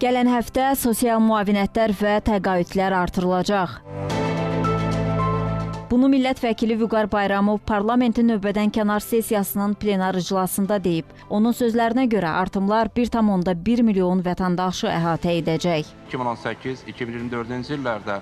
Gələn həftə sosial müavinətlər və təqaüdlər artırılacaq. Bunu millət vəkili Vüqar Bayramov parlamentin növbədənkənar sessiyasının plenar iclasında deyib. Onun sözlərinə görə artımlar 1,1 milyon vətəndaşı əhatə edəcək. 2018-2024-cü illərdə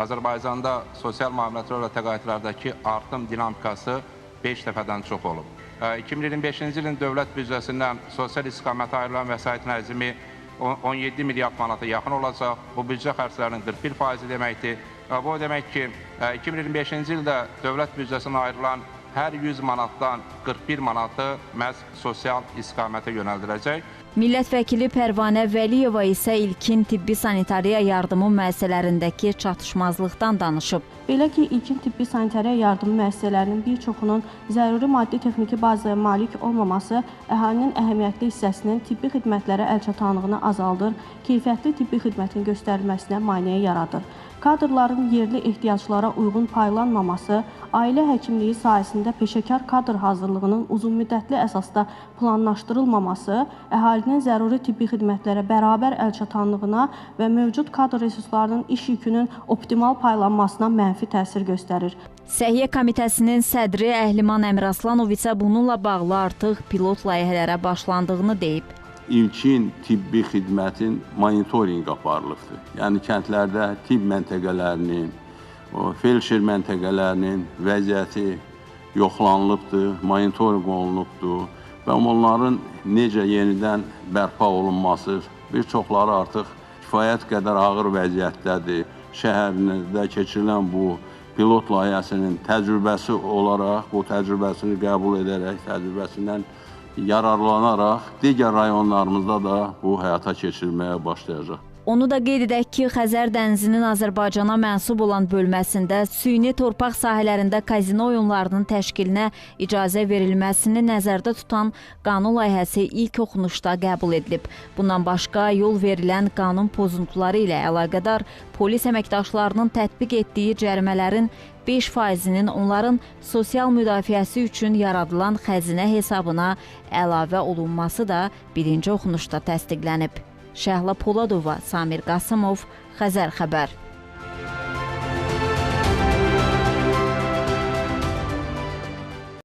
Azərbaycanda sosial müavinətlər və təqaüdlərdəki artım dinamikası 5 dəfədən çox olub. 2025-ci ilin dövlət büdcəsindən sosial istiqamətə ayrılan vəsaitin həcmi 17 milyard manata yaxın olacaq. Bu büdcə xərclərinin 41% deməkdir. Bu demək ki, 2025-ci ildə dövlət büdcəsinə ayrılan hər 100 manatdan 41 manatı məhz sosial istiqamətə yönəldiləcək. Millət vəkili Pərvanə Vəliyeva isə ilkin tibbi sanitariya yardımı müəssisələrindəki çatışmazlıqdan danışıb. Belə ki, ilkin tibbi sanitariya yardımı müəssisələrinin bir çoxunun zəruri maddi-texniki bazaya malik olmaması əhalinin əhəmiyyətli hissəsinin tibbi xidmətlərə əlçatanlığını azaldır, keyfiyyətli tibbi xidmətin göstərilməsinə maneə yaradır. Kadrların yerli ehtiyaclara uyğun paylanmaması, ailə həkimliyi sahəsində peşəkar kadr hazırlığının uzunmüddətli əsasda planlaşdırılmaması, əhalinin zəruri tibbi xidmətlərə bərabər əlçatanlığına və mövcud kadr resurslarının iş yükünün optimal paylanmasına mənfi təsir göstərir. Səhiyyə Komitəsinin sədri Əhliman Əmiraslanov isə bununla bağlı artıq pilot layihələrə başlandığını deyib. İlkin tibbi xidmətin monitorinqi aparılıbdır. Yəni kəndlərdə tibb məntəqələrinin, felçer məntəqələrinin vəziyyəti yoxlanılıbdır, monitorinq olunubdur və onların necə yenidən bərpa olunması, bir çoxları artıq kifayət qədər ağır vəziyyətdədir. Şəhərdə keçirilən bu pilot layihəsinin təcrübəsi olaraq, bu təcrübəsini qəbul edərək, təcrübəsindən yararlanaraq digər rayonlarımızda da bu həyata keçirilməyə başlayacaq. Onu da qeyd edək ki, Xəzər dənizinin Azərbaycana mənsub olan bölməsində süni torpaq sahələrində kazino oyunlarının təşkilinə icazə verilməsini nəzərdə tutan qanun layihəsi ilk oxunuşda qəbul edilib. Bundan başqa yol verilən qanun pozuntuları ilə əlaqədar polis əməkdaşlarının tətbiq etdiyi cərimələrin 5%-nin onların sosial müdafiəsi üçün yaradılan xəzinə hesabına əlavə olunması da birinci oxunuşda təsdiqlənib. Şəhla Poladova, Samir Qasımov, Xəzər xəbər.